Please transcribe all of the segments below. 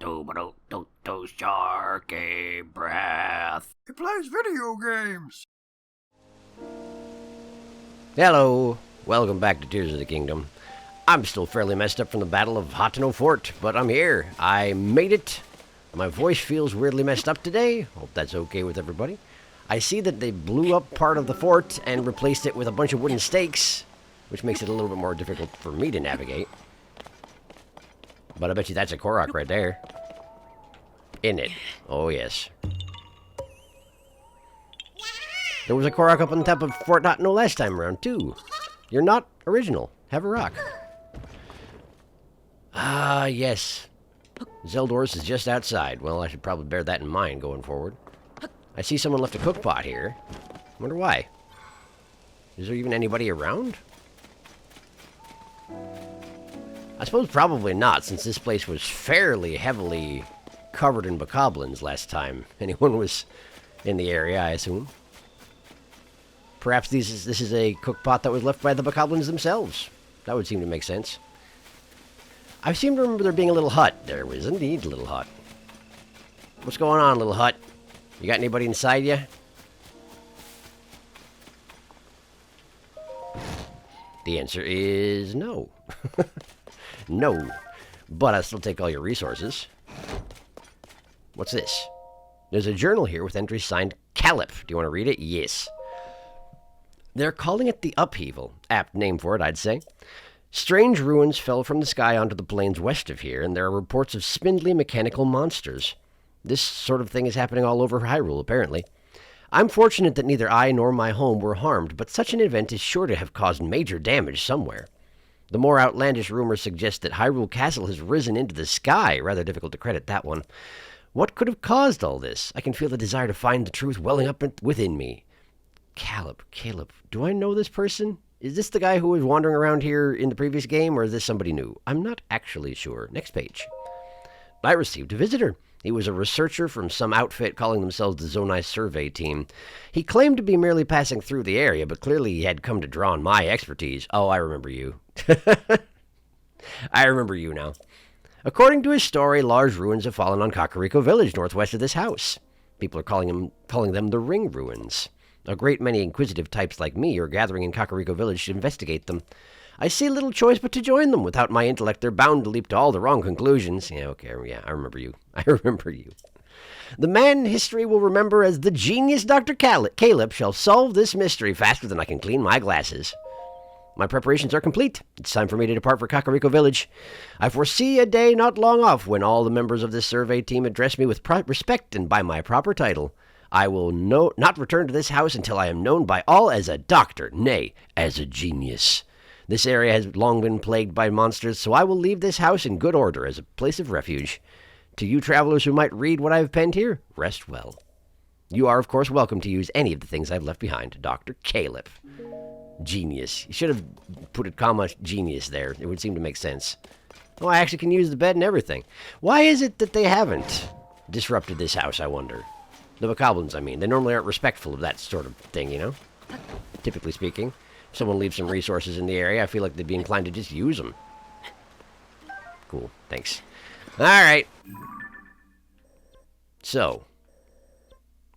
SharkyBreath. He plays video games. Hello, welcome back to Tears of the Kingdom. I'm still fairly messed up from the Battle of Hateno Fort, but I'm here. I made it. My voice feels weirdly messed up today. Hope that's okay with everybody. I see that they blew up part of the fort and replaced it with a bunch of wooden stakes, which makes it a little bit more difficult for me to navigate. But I bet you that's a Korok right there. In it. Oh, yes. There was a Korok up on top of Fort Hateno last time around, too. You're not original. Have a rock. Ah, yes. Zeldor's is just outside. Well, I should probably bear that in mind going forward. I see someone left a cook pot here. Wonder why. Is there even anybody around? I suppose probably not, since this place was fairly heavily covered in bokoblins last time anyone was in the area, I assume. Perhaps this is a cook pot that was left by the bokoblins themselves. That would seem to make sense. I seem to remember there being a little hut. There was indeed a little hut. What's going on, little hut? You got anybody inside you? The answer is no. No. But I'll still take all your resources. What's this? There's a journal here with entries signed Calip. Do you want to read it? Yes. They're calling it the Upheaval. Apt name for it, I'd say. Strange ruins fell from the sky onto the plains west of here, and there are reports of spindly mechanical monsters. This sort of thing is happening all over Hyrule, apparently. I'm fortunate that neither I nor my home were harmed, but such an event is sure to have caused major damage somewhere. The more outlandish rumors suggest that Hyrule Castle has risen into the sky. Rather difficult to credit that one. What could have caused all this? I can feel the desire to find the truth welling up within me. Caleb, do I know this person? Is this the guy who was wandering around here in the previous game, or is this somebody new? I'm not actually sure. Next page. I received a visitor. He was a researcher from some outfit calling themselves the Zonai Survey Team. He claimed to be merely passing through the area, but clearly he had come to draw on my expertise. Oh, I remember you. I remember you now. According to his story, large ruins have fallen on Kakariko Village, northwest of this house. People are calling them the Ring Ruins. A great many inquisitive types like me are gathering in Kakariko Village to investigate them. I see little choice but to join them. Without my intellect, they're bound to leap to all the wrong conclusions. Yeah, okay, yeah, I remember you. I remember you. The man history will remember as the genius Dr. Caleb shall solve this mystery faster than I can clean my glasses. My preparations are complete. It's time for me to depart for Kakariko Village. I foresee a day not long off when all the members of this survey team address me with respect and by my proper title. I will not return to this house until I am known by all as a doctor, nay, as a genius. This area has long been plagued by monsters, so I will leave this house in good order as a place of refuge. To you travelers who might read what I have penned here, rest well. You are, of course, welcome to use any of the things I've left behind. Dr. Caleb. Genius. You should have put a comma genius there. It would seem to make sense. Oh, I actually can use the bed and everything. Why is it that they haven't disrupted this house, I wonder? The bokoblins, I mean. They normally aren't respectful of that sort of thing, you know? Typically speaking. If someone leaves some resources in the area, I feel like they'd be inclined to just use them. Cool, thanks. Alright. So,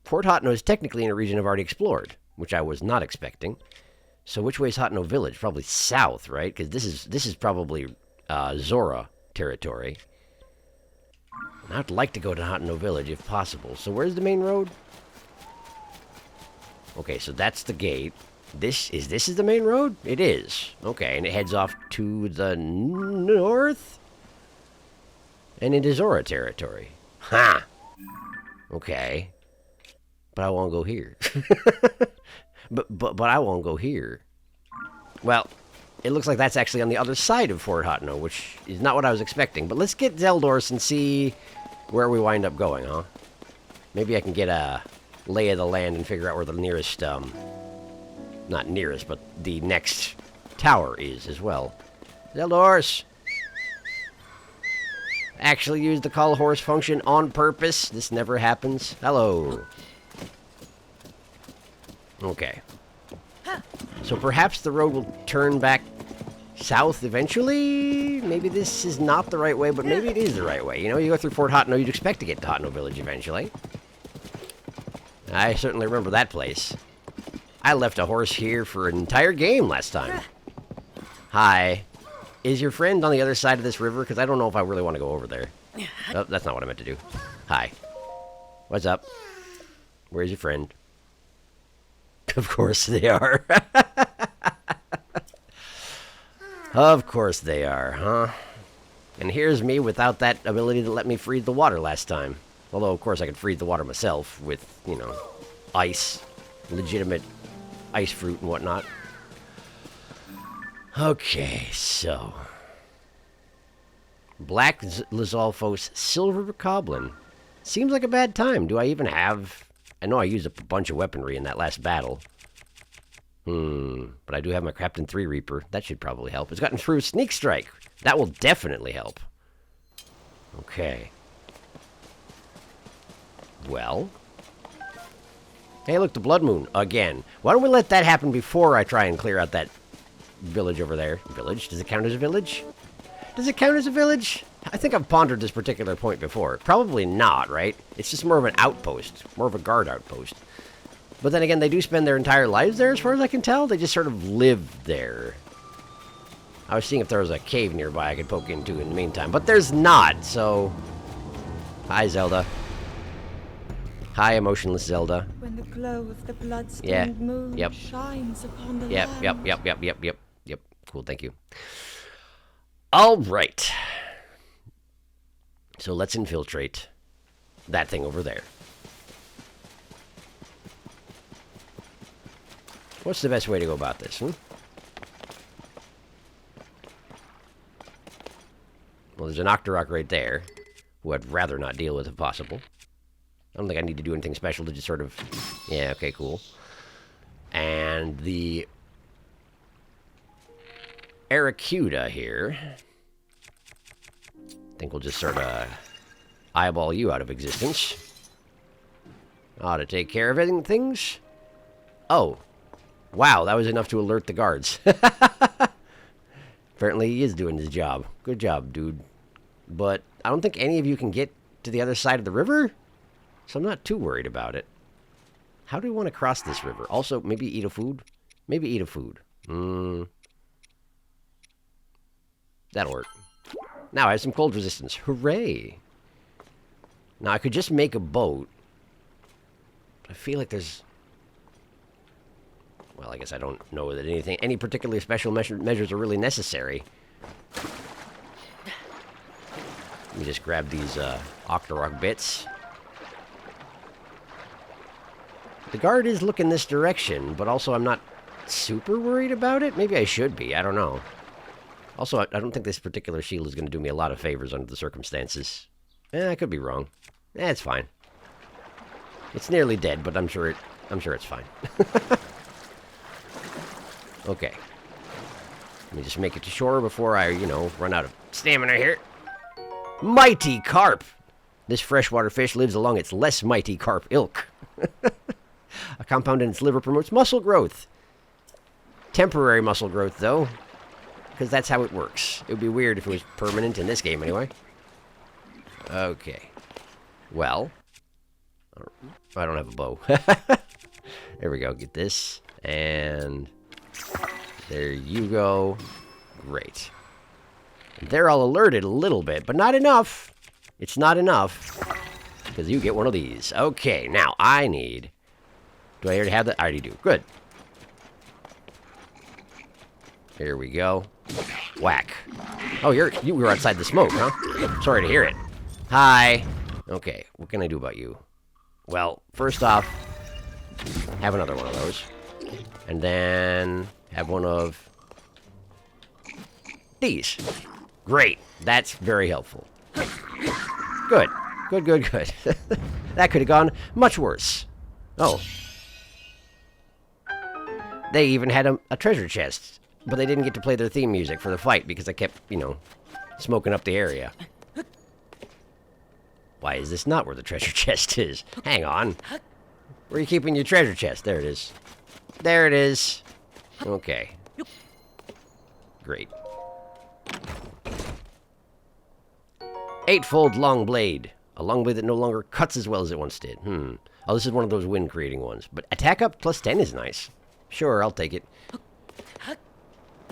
Fort Hateno is technically in a region I've already explored, which I was not expecting. So which way is Hateno Village? Probably south, right? Because this is probably Zora territory. And I'd like to go to Hateno Village if possible. So where's the main road? Okay, so that's the gate. This is the main road? It is. Okay, and it heads off to the north? And into Zora territory. Ha! Okay. But I won't go here. but I won't go here. Well, it looks like that's actually on the other side of Fort Hateno, which is not what I was expecting. But let's get Zeldor's and see where we wind up going, huh? Maybe I can get a lay of the land and figure out where the nearest, not nearest, but the next tower is as well. Zeldor's! Actually use the call horse function on purpose. This never happens. Hello. Okay. So perhaps the road will turn back south eventually. Maybe this is not the right way, but maybe it is the right way. You know, you go through Fort Hotno, you'd expect to get to Hotno Village eventually. I certainly remember that place. I left a horse here for an entire game last time. Hi. Is your friend on the other side of this river? Because I don't know if I really want to go over there. Oh, that's not what I meant to do. Hi. What's up? Where's your friend? Of course they are. Of course they are, huh? And here's me without that ability to let me freeze the water last time. Although, of course, I could freeze the water myself with, you know, ice. Legitimate ice fruit and whatnot. Okay, so... Black Lizalfos Silver Coblin. Seems like a bad time. Do I even have... I know I used up a bunch of weaponry in that last battle. But I do have my Captain 3 Reaper. That should probably help. It's gotten through Sneak Strike. That will definitely help. Okay. Well. Hey, look, the Blood Moon. Again. Why don't we let that happen before I try and clear out that village over there? Village? Does it count as a village? Does it count as a village? I think I've pondered this particular point before. Probably not, right? It's just more of an outpost. More of a guard outpost. But then again, they do spend their entire lives there, as far as I can tell. They just sort of live there. I was seeing if there was a cave nearby I could poke into in the meantime. But there's not, so... Hi, Zelda. Hi, emotionless Zelda. When the glow of the blood-stained moon shines upon the land. Yep. Cool, thank you. All right. So let's infiltrate that thing over there. What's the best way to go about this, Well, there's an Octorok right there, who I'd rather not deal with if possible. I don't think I need to do anything special to just sort of... Yeah, okay, cool. And the... Aracuda here. I think we'll just sort of eyeball you out of existence. Ought to take care of things. Oh. Wow, that was enough to alert the guards. Apparently he is doing his job. Good job, dude. But I don't think any of you can get to the other side of the river, so I'm not too worried about it. How do we want to cross this river? Also, maybe eat a food? Maybe eat a food. That'll work. Now I have some cold resistance. Hooray! Now I could just make a boat. I feel like there's... Well, I guess I don't know that any particularly special measures are really necessary. Let me just grab these Octorok bits. The guard is looking this direction, but also I'm not super worried about it. Maybe I should be. I don't know. Also, I don't think this particular shield is going to do me a lot of favors under the circumstances. I could be wrong. It's fine. It's nearly dead, but I'm sure it's fine. Okay. Let me just make it to shore before I, run out of stamina here. Mighty carp! This freshwater fish lives along its less mighty carp ilk. A compound in its liver promotes muscle growth. Temporary muscle growth, though. Because that's how it works. It would be weird if it was permanent in this game, anyway. Okay. Well. I don't have a bow. There we go. Get this. And... there you go. Great. And they're all alerted a little bit, but not enough. It's not enough. Because you get one of these. Okay, now I need... Do I already have that? I already do. Good. Here we go. Whack. Oh, you were outside the smoke, huh? Sorry to hear it. Hi. Okay, what can I do about you? Well, first off, have another one of those. And then have one of these. Great. That's very helpful. Good. Good. That could have gone much worse. Oh. They even had a treasure chest. But they didn't get to play their theme music for the fight because I kept, smoking up the area. Why is this not where the treasure chest is? Hang on. Where are you keeping your treasure chest? There it is. There it is. Okay. Great. Eightfold long blade. A long blade that no longer cuts as well as it once did. Oh, this is one of those wind-creating ones. But attack up plus 10 is nice. Sure, I'll take it.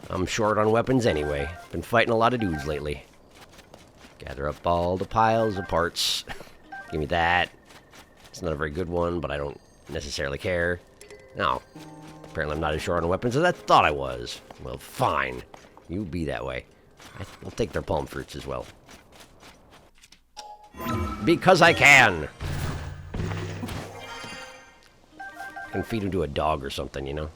I'm short on weapons anyway. Been fighting a lot of dudes lately. Gather up all the piles of parts. Give me that. It's not a very good one, but I don't necessarily care. No. Apparently I'm not as short on weapons as I thought I was. Well, fine. You be that way. I'll take their palm fruits as well. Because I can! I can feed him to a dog or something, you know?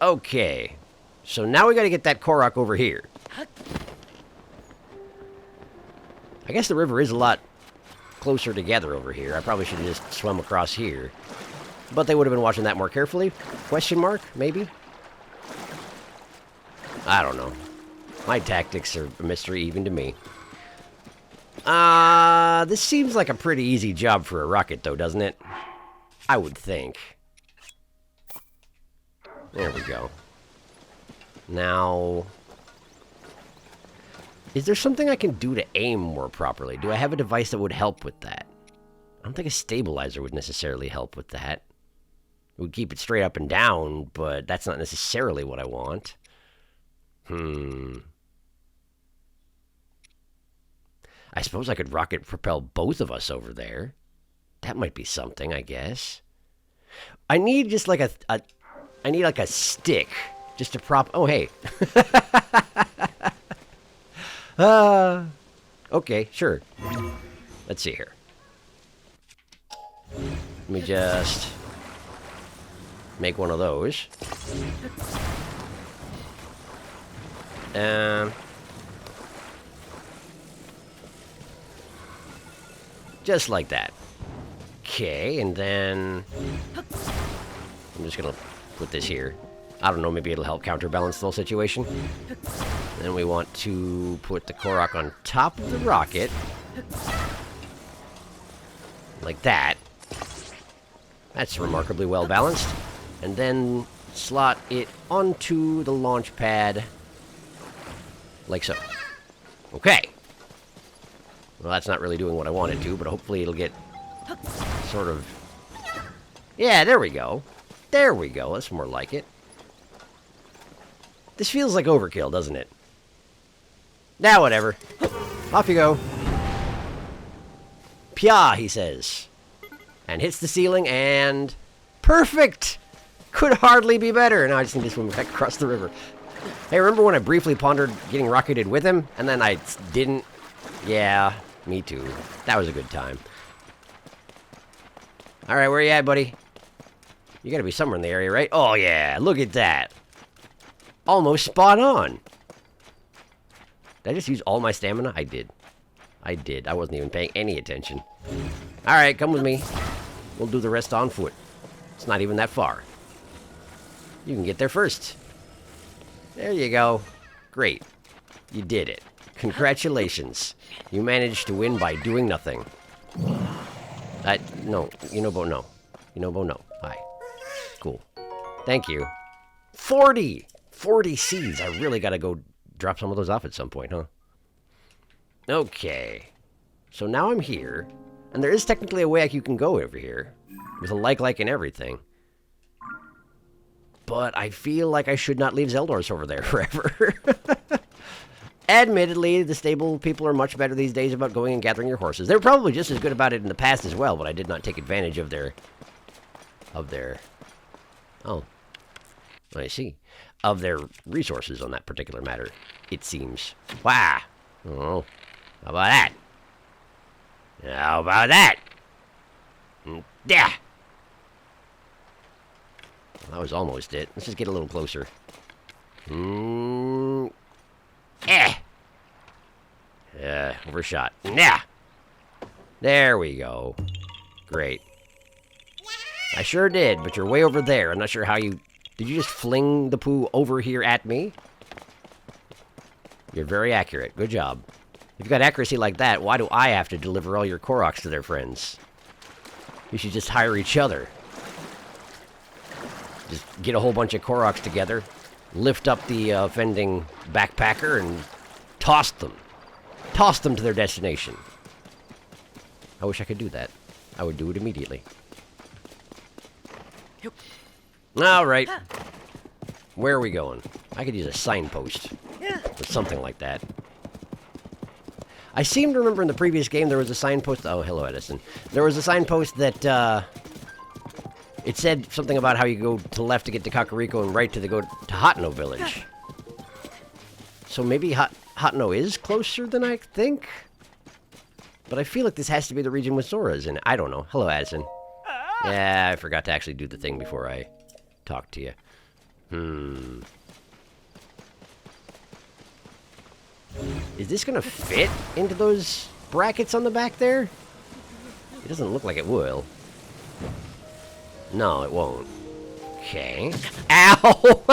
Okay. So now we gotta get that Korok over here. I guess the river is a lot closer together over here. I probably should have just swum across here. But they would have been watching that more carefully? Question mark? Maybe? I don't know. My tactics are a mystery even to me. This seems like a pretty easy job for a rocket, though, doesn't it? I would think. There we go. Now... is there something I can do to aim more properly? Do I have a device that would help with that? I don't think a stabilizer would necessarily help with that. It would keep it straight up and down, but that's not necessarily what I want. I suppose I could rocket propel both of us over there. That might be something, I guess. I need just like I need like a stick just to prop... oh, hey. Okay, sure. Let's see here. Let me just make one of those. Just like that. Okay, and then I'm just gonna put this here. I don't know, maybe it'll help counterbalance the whole situation. Then we want to put the Korok on top of the rocket. Like that. That's remarkably well balanced. And then slot it onto the launch pad. Like so. Okay. Well, that's not really doing what I wanted to, but hopefully it'll get sort of... yeah, there we go. There we go. That's more like it. This feels like overkill, doesn't it? Now, whatever. Off you go. Pya, he says. And hits the ceiling, and... perfect! Could hardly be better. Now I just need to swim back across the river. Hey, remember when I briefly pondered getting rocketed with him? And then I didn't? Yeah, me too. That was a good time. Alright, where you at, buddy? You gotta be somewhere in the area, right? Oh, yeah, look at that. Almost spot on. Did I just use all my stamina? I did. I did. I wasn't even paying any attention. Alright, come with me. We'll do the rest on foot. It's not even that far. You can get there first. There you go. Great. You did it. Congratulations. You managed to win by doing nothing. No. Yunobo, no. Yunobo, no. Hi. Cool. Thank you. 40! 40 seeds. I really gotta go drop some of those off at some point, huh? Okay. So now I'm here. And there is technically a way you can go over here. With a like and everything. But I feel like I should not leave Zeldor's over there forever. Admittedly, the stable people are much better these days about going and gathering your horses. They were probably just as good about it in the past as well, but I did not take advantage of their... oh. I see. Of their resources on that particular matter, it seems. Wow. Oh. How about that? How about that? Yeah. That was almost it. Let's just get a little closer. Overshot. Yeah. There we go. Great. I sure did, but you're way over there. I'm not sure how you... did you just fling the poo over here at me? You're very accurate. Good job. If you've got accuracy like that, why do I have to deliver all your Koroks to their friends? You should just hire each other. Just get a whole bunch of Koroks together, lift up the offending backpacker, and toss them. Toss them to their destination. I wish I could do that. I would do it immediately. Alright. Where are we going? I could use a signpost. Or something like that. I seem to remember in the previous game there was a signpost... Oh, hello, Edison. There was a signpost that, it said something about how you go to the left to get to Kakariko and right to go to Hateno Village. So maybe Hateno is closer than I think? But I feel like this has to be the region with Sora's in it. I don't know. Hello, Addison. Yeah, I forgot to actually do the thing before I talked to you. Is this gonna fit into those brackets on the back there? It doesn't look like it will. No, it won't. Okay. Ow!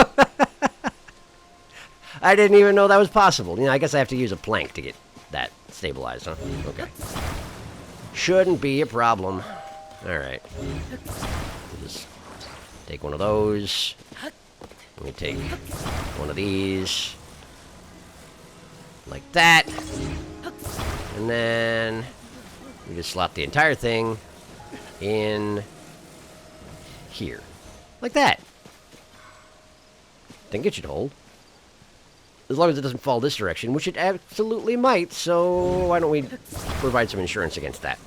I didn't even know that was possible. You know, I guess I have to use a plank to get that stabilized, huh? Okay. Shouldn't be a problem. Alright. We'll just take one of those. Let me take one of these. Like that. And then we just slot the entire thing in here. Like that. Think it should hold. As long as it doesn't fall this direction, which it absolutely might, so why don't we provide some insurance against that?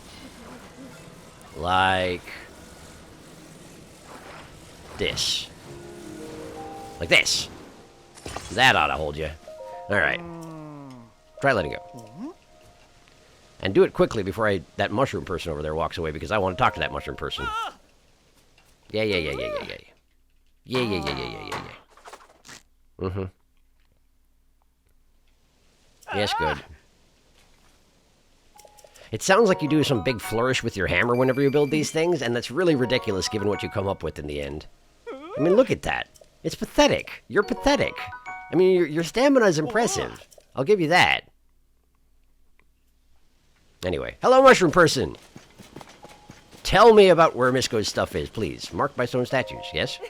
Like this. Like this. That ought to hold you. Alright. Try letting go. And do it quickly before that mushroom person over there walks away, because I want to talk to that mushroom person. Yeah. Mm-hmm. Yes, good. It sounds like you do some big flourish with your hammer whenever you build these things, and that's really ridiculous given what you come up with in the end. I mean, look at that. It's pathetic. You're pathetic. I mean, your stamina is impressive. I'll give you that. Anyway, hello, mushroom person. Tell me about where Misco's stuff is, please. Marked by stone statues, yes?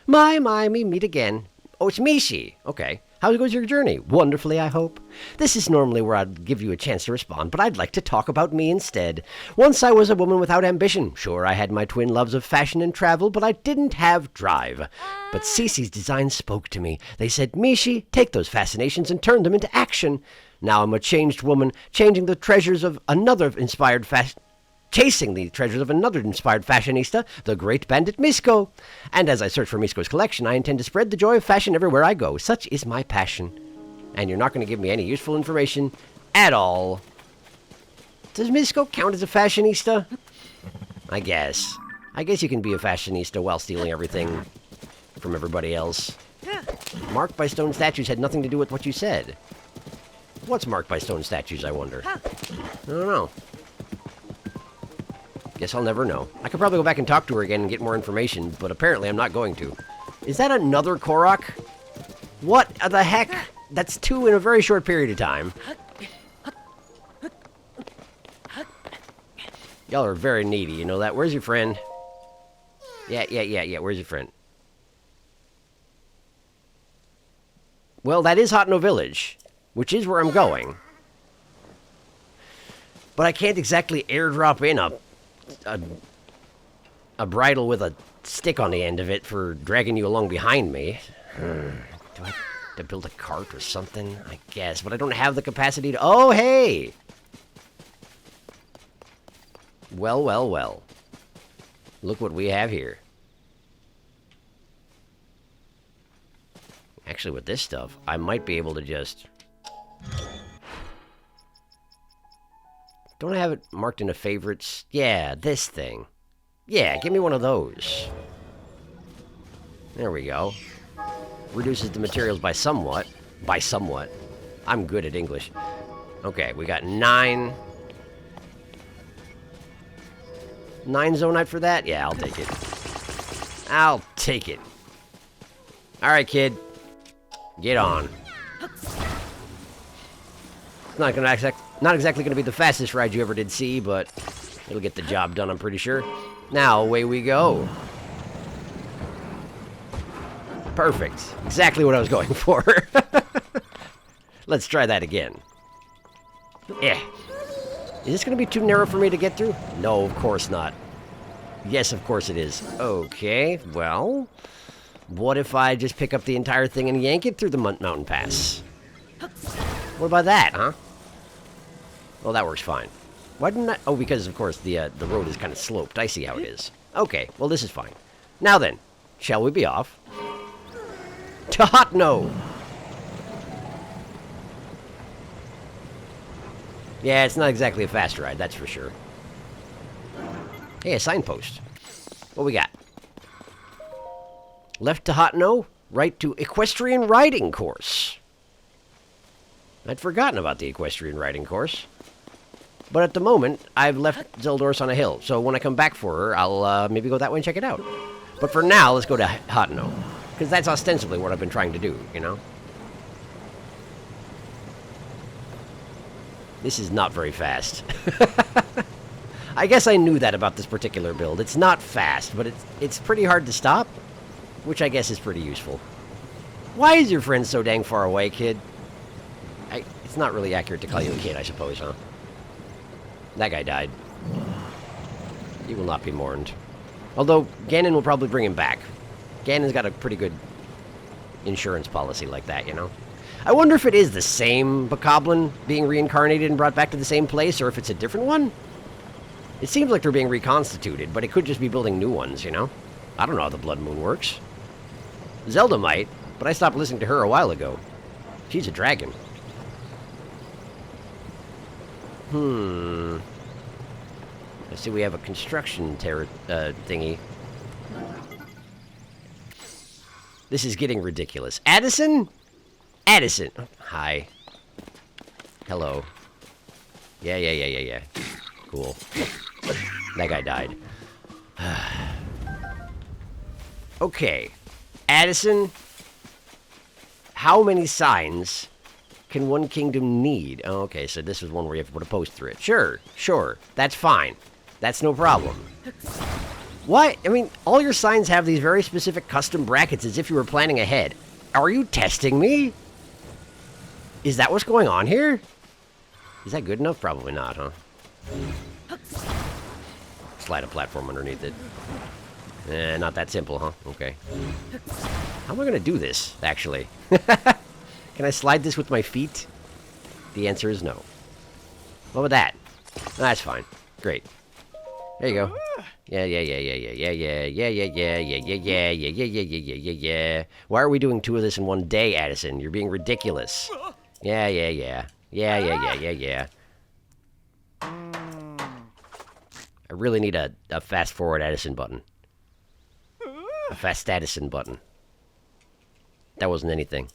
My, we meet again. Oh, it's Mishi. Okay. How goes your journey? Wonderfully, I hope. This is normally where I'd give you a chance to respond, but I'd like to talk about me instead. Once I was a woman without ambition. Sure, I had my twin loves of fashion and travel, but I didn't have drive. But Cece's designs spoke to me. They said, Mishi, take those fascinations and turn them into action. Now I'm a changed woman, chasing the treasures of another inspired fashionista, the great bandit Misco. And as I search for Misco's collection, I intend to spread the joy of fashion everywhere I go. Such is my passion. And you're not going to give me any useful information at all. Does Misco count as a fashionista? I guess. I guess you can be a fashionista while stealing everything from everybody else. Marked by stone statues had nothing to do with what you said. What's marked by stone statues, I wonder? I don't know. Guess I'll never know. I could probably go back and talk to her again and get more information, but apparently I'm not going to. Is that another Korok? What the heck? That's two in a very short period of time. Y'all are very needy, you know that? Where's your friend? Yeah. Where's your friend? Well, that is Hateno Village, which is where I'm going. But I can't exactly airdrop in a bridle with a stick on the end of it for dragging you along behind me. Do I have to build a cart or something? I guess, but I don't have the capacity to... Oh, hey! Well. Look what we have here. Actually, with this stuff, I might be able to just... Don't I have it marked into favorites? Yeah, this thing. Yeah, give me one of those. There we go. Reduces the materials by somewhat. By somewhat. I'm good at English. Okay, we got 9 Zonite for that? Yeah, I'll take it. I'll take it. Alright, kid. Get on. It's not exactly going to be the fastest ride you ever did see, but it'll get the job done, I'm pretty sure. Now, away we go. Perfect. Exactly what I was going for. Let's try that again. Yeah. Is this going to be too narrow for me to get through? No, of course not. Yes, of course it is. Okay, well... What if I just pick up the entire thing and yank it through the mountain pass? What about that, huh? Well, that works fine. Why didn't I... Oh, because, of course, the road is kind of sloped. I see how it is. Okay, well, this is fine. Now then, shall we be off? To Hotno! Yeah, it's not exactly a fast ride, that's for sure. Hey, a signpost. What we got? Left to Hotno, right to Equestrian Riding Course. I'd forgotten about the Equestrian Riding Course. But at the moment, I've left Zeldor's on a hill, so when I come back for her, I'll maybe go that way and check it out. But for now, let's go to Hotno, because that's ostensibly what I've been trying to do, you know? This is not very fast. I guess I knew that about this particular build. It's not fast, but it's pretty hard to stop, which I guess is pretty useful. Why is your friend so dang far away, kid? It's not really accurate to call you a kid, I suppose, huh? That guy died. He will not be mourned. Although, Ganon will probably bring him back. Ganon's got a pretty good insurance policy like that, you know? I wonder if it is the same Bokoblin being reincarnated and brought back to the same place, or if it's a different one? It seems like they're being reconstituted, but it could just be building new ones, you know? I don't know how the Blood Moon works. Zelda might, but I stopped listening to her a while ago. She's a dragon. I see we have a construction thingy. This is getting ridiculous. Addison? Addison! Hi. Hello. Yeah. Cool. That guy died. Okay. Addison, how many signs can one kingdom need? Oh, okay, so this is one where you have to put a post through it. Sure. That's fine. That's no problem. Why? I mean, all your signs have these very specific custom brackets as if you were planning ahead. Are you testing me? Is that what's going on here? Is that good enough? Probably not, huh? Slide a platform underneath it. Not that simple, huh? Okay. How am I going to do this, actually? Can I slide this with my feet? The answer is no. What about that? That's fine. Great. There you go. Yeah. Why are we doing two of this in one day, Addison? You're being ridiculous. Yeah. I really need a fast forward Addison button. A fast Addison button. That wasn't anything.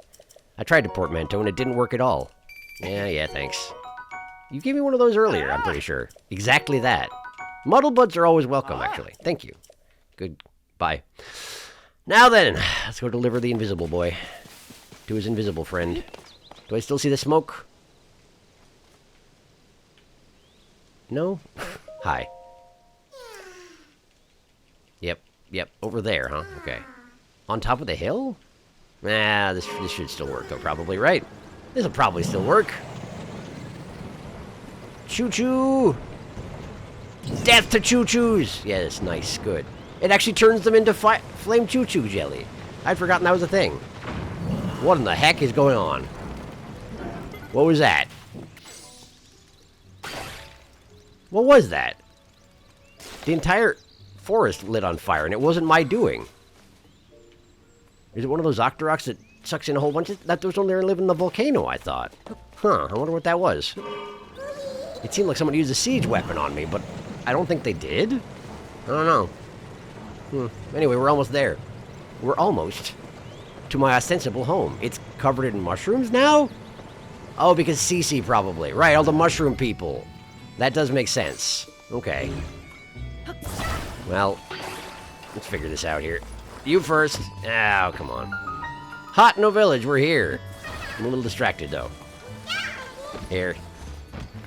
I tried to portmanteau and it didn't work at all. Yeah, thanks. You gave me one of those earlier, I'm pretty sure. Exactly that. Muddle buds are always welcome, actually. Thank you. Goodbye. Now then, let's go deliver the invisible boy to his invisible friend. Do I still see the smoke? No? Hi. Yep, over there, huh? Okay. On top of the hill? Nah, this should still work, though, probably, right? This'll probably still work. Choo-choo! Death to choo-choos! Yes, nice, good. It actually turns them into flame choo-choo jelly. I'd forgotten that was a thing. What in the heck is going on? What was that? What was that? The entire forest lit on fire, and it wasn't my doing. Is it one of those Octoroks that sucks in a whole bunch of... That those only live in the volcano, I thought. Huh, I wonder what that was. It seemed like someone used a siege weapon on me, but I don't think they did. I don't know. Anyway, we're almost there. We're almost to my ostensible home. It's covered in mushrooms now? Oh, because Cece probably. Right, all the mushroom people. That does make sense. Okay. Well, let's figure this out here. You first. Oh, come on. Hotno Village, we're here. I'm a little distracted, though. Here.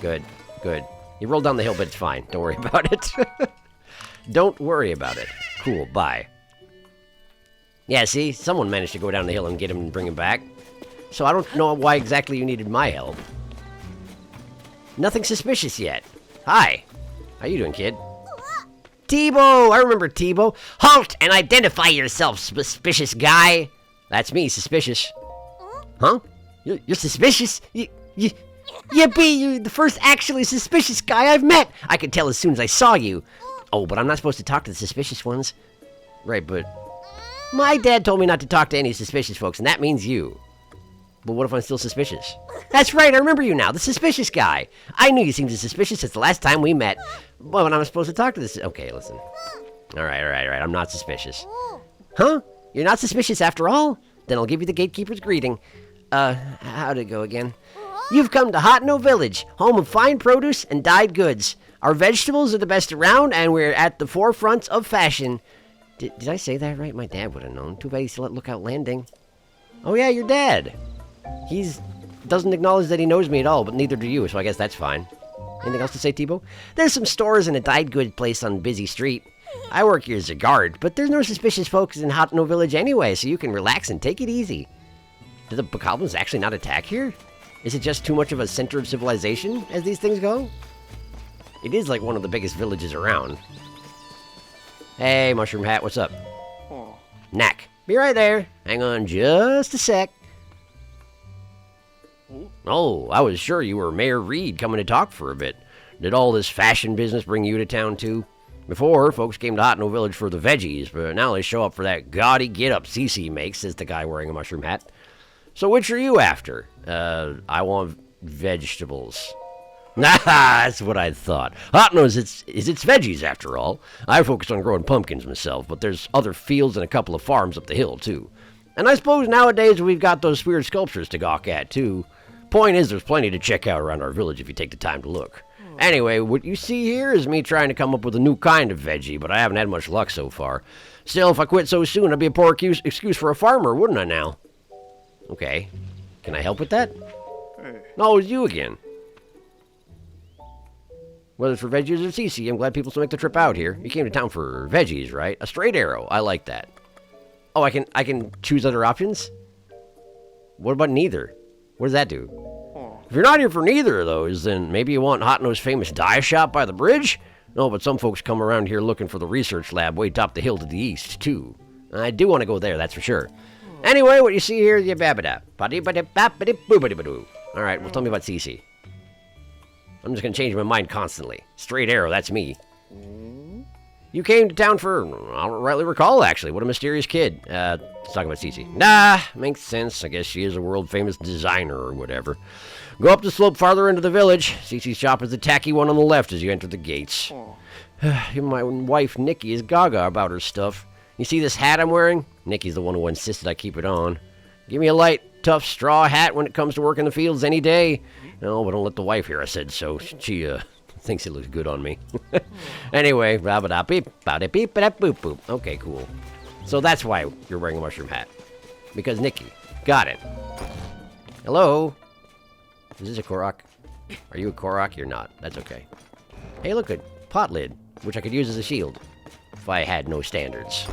Good. You rolled down the hill, but it's fine. Don't worry about it. Don't worry about it. Cool, bye. Yeah, see? Someone managed to go down the hill and get him and bring him back. So I don't know why exactly you needed my help. Nothing suspicious yet. Hi. How you doing, kid? Tebow! I remember Tebow. Halt and identify yourself, suspicious guy. That's me, suspicious. Huh? You're suspicious? Yippee, you're the first actually suspicious guy I've met. I could tell as soon as I saw you. Oh, but I'm not supposed to talk to the suspicious ones. Right, but my dad told me not to talk to any suspicious folks, and that means you. But what if I'm still suspicious? That's right, I remember you now, the suspicious guy. I knew you seemed as suspicious as the last time we met. But when I'm supposed to talk to this... Okay, listen. All right, I'm not suspicious. Huh? You're not suspicious after all? Then I'll give you the gatekeeper's greeting. How'd it go again? You've come to Hotno Village, home of fine produce and dyed goods. Our vegetables are the best around, and we're at the forefront of fashion. Did I say that right? My dad would have known. Too bad he's still at Lookout Landing. Oh yeah, your dad. He's doesn't acknowledge that he knows me at all, but neither do you, so I guess that's fine. Anything else to say, Tebow? There's some stores and a dyed goods place on busy street. I work here as a guard, but there's no suspicious folks in Hotno Village anyway, so you can relax and take it easy. Do the bokoblins actually not attack here? Is it just too much of a center of civilization, as these things go? It is like one of the biggest villages around. Hey, Mushroom Hat, what's up? Knack, be right there. Hang on just a sec. Oh, I was sure you were Mayor Reed coming to talk for a bit. Did all this fashion business bring you to town, too? Before, folks came to Hotno Village for the veggies, but now they show up for that gaudy get-up Cece makes, says the guy wearing a mushroom hat. So which are you after? I want vegetables. Nah, that's what I thought. Hotno's its veggies, after all. I focus on growing pumpkins myself, but there's other fields and a couple of farms up the hill, too. And I suppose nowadays we've got those weird sculptures to gawk at, too. Point is, there's plenty to check out around our village if you take the time to look. Anyway, what you see here is me trying to come up with a new kind of veggie, but I haven't had much luck so far. Still, if I quit so soon, I'd be a poor excuse for a farmer, wouldn't I now? Okay. Can I help with that? No, it's you again. Whether it's for veggies or Cece, I'm glad people still make the trip out here. You came to town for veggies, right? A straight arrow. I like that. Oh, I can choose other options? What about neither? What does that do? If you're not here for neither of those, then maybe you want Hotno's famous dye shop by the bridge? No, but some folks come around here looking for the research lab way top the hill to the east, too. I do want to go there, that's for sure. Anyway, what you see here is your babada. Alright, well, tell me about Cece. I'm just going to change my mind constantly. Straight arrow, that's me. You came to town for, I don't rightly recall, actually. What a mysterious kid. Let's talk about Cece. Nah, makes sense. I guess she is a world-famous designer or whatever. Go up the slope farther into the village. Cece's shop is the tacky one on the left as you enter the gates. My wife, Nikki, is gaga about her stuff. You see this hat I'm wearing? Nikki's the one who insisted I keep it on. Give me a light, tough straw hat when it comes to work in the fields any day. No, but don't let the wife hear I said so. She, thinks it looks good on me. Anyway, okay, cool. So that's why you're wearing a mushroom hat. Because Nikki. Got it. Hello? Is this a Korok? Are you a Korok? You're not. That's okay. Hey, look, a pot lid, which I could use as a shield. If I had no standards.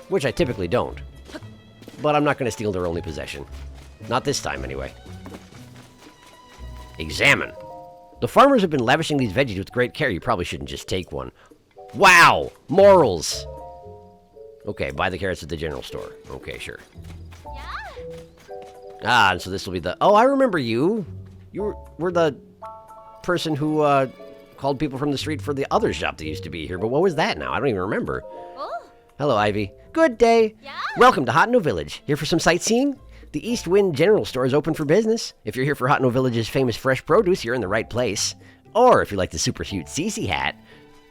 Which I typically don't. But I'm not going to steal their only possession. Not this time, anyway. Examine. The farmers have been lavishing these veggies with great care. You probably shouldn't just take one. Wow! Morals! Okay, buy the carrots at the general store. Okay, sure. Ah, and so this will be the... Oh, I remember you. You were the person who called people from the street for the other shop that used to be here. But what was that now? I don't even remember. Oh. Hello, Ivy. Good day. Yeah. Welcome to Hotno Village. Here for some sightseeing? The East Wind General Store is open for business. If you're here for Hotno Village's famous fresh produce, you're in the right place. Or if you like the super cute Cece hat,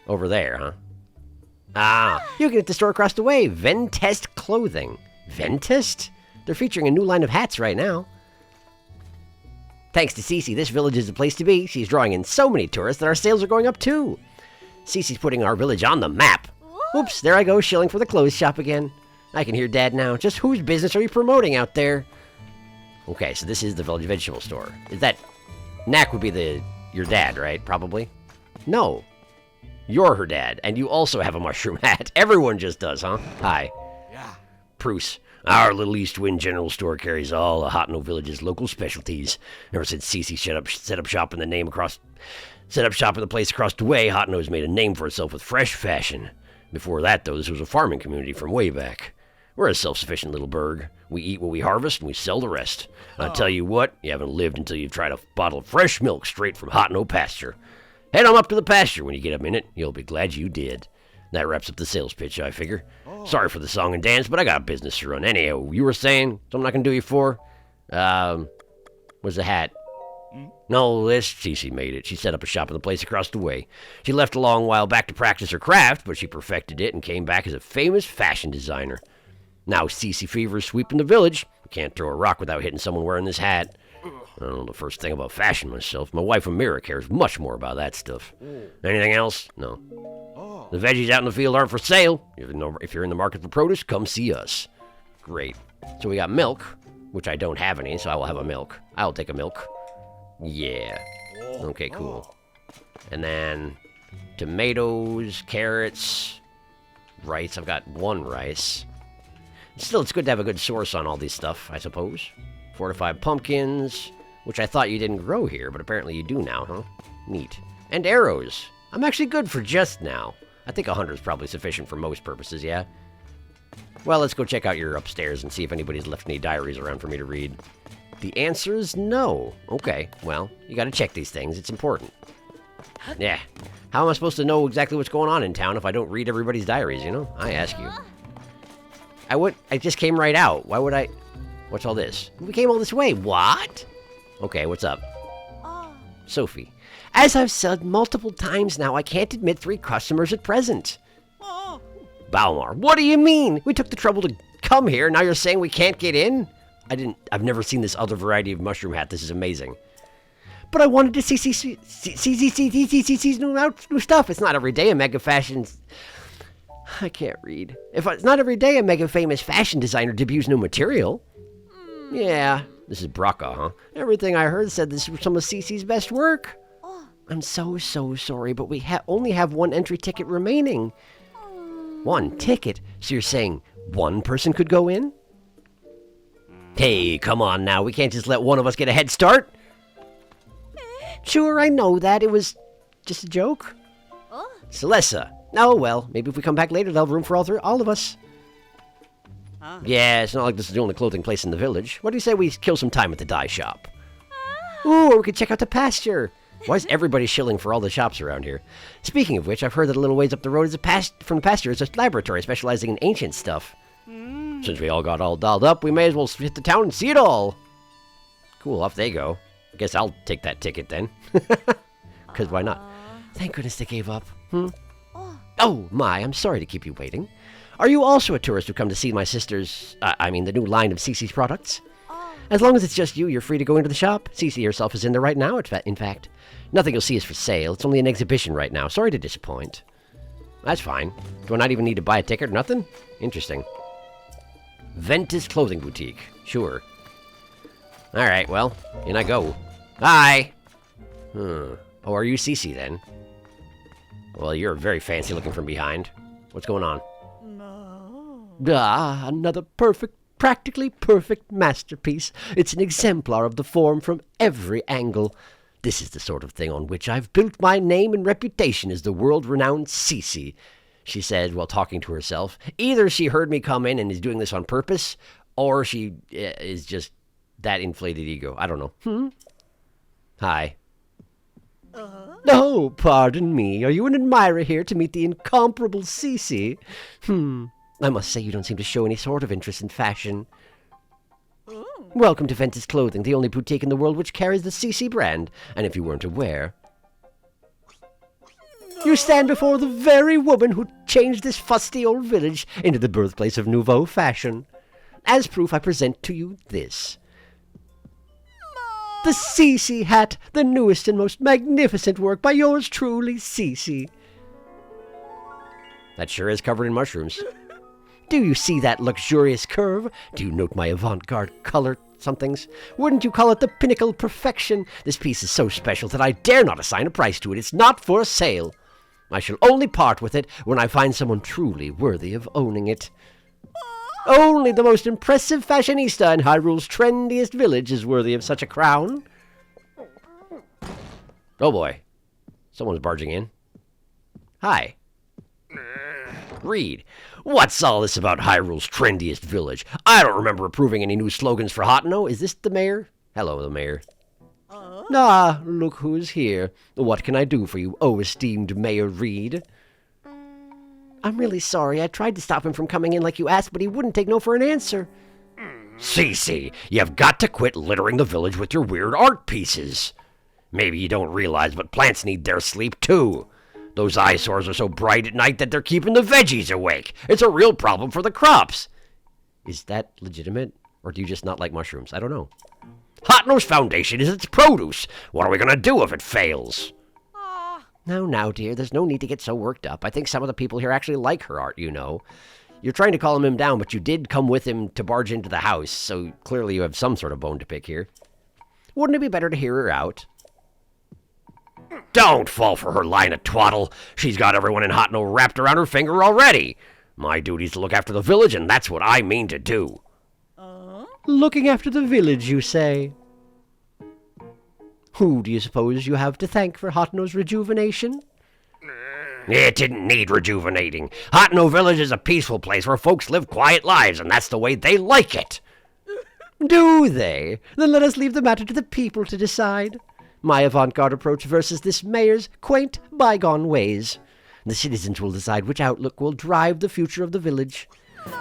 over there, huh? Ah, you can get the store across the way. Ventest Clothing. Ventest? They're featuring a new line of hats right now. Thanks to Cece, this village is the place to be. She's drawing in so many tourists that our sales are going up too. Cece's putting our village on the map. Oops, there I go, shilling for the clothes shop again. I can hear Dad now. Just whose business are you promoting out there? Okay, so this is the village vegetable store. Is that... Knack would be your dad, right? Probably? No. You're her dad, and you also have a mushroom hat. Everyone just does, huh? Hi. Yeah. Bruce. Our little East Wind General Store carries all of Hotno Village's local specialties. Ever since Cece set up shop in the name across Set up shop in the place across the way, Hot Nose made a name for itself with fresh fashion. Before that, though, this was a farming community from way back. We're a self-sufficient little burg. We eat what we harvest, and we sell the rest. And I'll tell you what, you haven't lived until you've tried a bottle of fresh milk straight from Hot No pasture. Head on up to the pasture when you get a minute. You'll be glad you did. That wraps up the sales pitch, I figure. Sorry for the song and dance, but I got business to run. Anyhow, you were saying something I can do you for? Where's the hat? No, this Cece made it. She set up a shop in the place across the way. She left a long while back to practice her craft, but she perfected it and came back as a famous fashion designer. Now Cece Fever is sweeping the village. You can't throw a rock without hitting someone wearing this hat. I don't know the first thing about fashion myself. My wife Amira cares much more about that stuff. Anything else? No. The veggies out in the field aren't for sale. If you're in the market for produce, come see us. Great. So we got milk, which I don't have any, so I will have a milk. I'll take a milk. Yeah. Okay, cool. And then tomatoes, carrots, rice. I've got one rice. Still, it's good to have a good source on all these stuff, I suppose. Fortified pumpkins, which I thought you didn't grow here, but apparently you do now, huh? Neat. And arrows. I'm actually good for just now. I think 100 is probably sufficient for most purposes, yeah? Well, let's go check out your upstairs and see if anybody's left any diaries around for me to read. The answer is no. Okay, well, you gotta check these things. It's important. Yeah. How am I supposed to know exactly what's going on in town if I don't read everybody's diaries, you know? I ask you. I just came right out. Why would I... What's all this? We came all this way. What? Okay, what's up? Sophie. As I've said multiple times now, I can't admit 3 customers at present. Balmar, what do you mean? We took the trouble to come here, now you're saying we can't get in? I've never seen this other variety of mushroom hat. This is amazing. But I wanted to see new stuff. It's not every day a mega fashion... I can't read. It's not every day a mega famous fashion designer debuts new material. Yeah, this is Braca, huh? Everything I heard said this was some of Cece's best work. I'm so sorry, but we only have 1 entry ticket remaining. 1 ticket? So you're saying 1 person could go in? Hey, come on now. We can't just let one of us get a head start. Sure, I know that. It was just a joke. Celessa. Oh, well, maybe if we come back later, they'll have room for all of us. Yeah, it's not like this is the only clothing place in the village. What do you say we kill some time at the dye shop? Ooh, or we could check out the pasture. Why is everybody shilling for all the shops around here? Speaking of which, I've heard that a little ways up the road from the pasture is a laboratory specializing in ancient stuff. Since we all got all dolled up, we may as well hit the town and see it all. Cool, off they go. Guess I'll take that ticket then. Because why not? Thank goodness they gave up. Oh my, I'm sorry to keep you waiting. Are you also a tourist who come to see my sister's, the new line of Cece's products? As long as it's just you, you're free to go into the shop. Cece herself is in there right now, in fact. Nothing you'll see is for sale. It's only an exhibition right now. Sorry to disappoint. That's fine. Do I not even need to buy a ticket or nothing? Interesting. Ventus Clothing Boutique. Sure. Alright, well, in I go. Hi! Oh, are you Cece then? Well, you're very fancy looking from behind. What's going on? Another practically perfect masterpiece. It's an exemplar of the form from every angle. This is the sort of thing on which I've built my name and reputation as the world-renowned Cece, she said while talking to herself. Either she heard me come in and is doing this on purpose, or she is just that inflated ego. I don't know. Hi. Oh, pardon me. Are you an admirer here to meet the incomparable Cece? I must say you don't seem to show any sort of interest in fashion. Welcome to Ventus Clothing, the only boutique in the world which carries the Cece brand. And if you weren't aware, you stand before the very woman who changed this fusty old village into the birthplace of nouveau fashion. As proof, I present to you this. The Cece hat, the newest and most magnificent work by yours truly, Cece. That sure is covered in mushrooms. Do you see that luxurious curve? Do you note my avant-garde color somethings? Wouldn't you call it the pinnacle of perfection? This piece is so special that I dare not assign a price to it. It's not for sale. I shall only part with it when I find someone truly worthy of owning it. Only the most impressive fashionista in Hyrule's trendiest village is worthy of such a crown. Oh boy. Someone's barging in. Hi. Reed, what's all this about Hyrule's trendiest village? I don't remember approving any new slogans for Hotno. Is this the mayor? Hello, the mayor. Ah, look who's here. What can I do for you, oh esteemed Mayor Reed? I'm really sorry. I tried to stop him from coming in like you asked, but he wouldn't take no for an answer. Cece, you've got to quit littering the village with your weird art pieces. Maybe you don't realize, but plants need their sleep too. Those eyesores are so bright at night that they're keeping the veggies awake. It's a real problem for the crops. Is that legitimate? Or do you just not like mushrooms? I don't know. Hotno's foundation is its produce. What are we going to do if it fails? Now, dear, there's no need to get so worked up. I think some of the people here actually like her art, you know. You're trying to calm him down, but you did come with him to barge into the house, so clearly you have some sort of bone to pick here. Wouldn't it be better to hear her out? Don't fall for her line of twaddle. She's got everyone in Hotno wrapped around her finger already. My duty's to look after the village, and that's what I mean to do. Looking after the village, you say? Who do you suppose you have to thank for Hotno's rejuvenation? It didn't need rejuvenating. Hotno Village is a peaceful place where folks live quiet lives, and that's the way they like it. Do they? Then let us leave the matter to the people to decide. My avant-garde approach versus this mayor's quaint, bygone ways. The citizens will decide which outlook will drive the future of the village.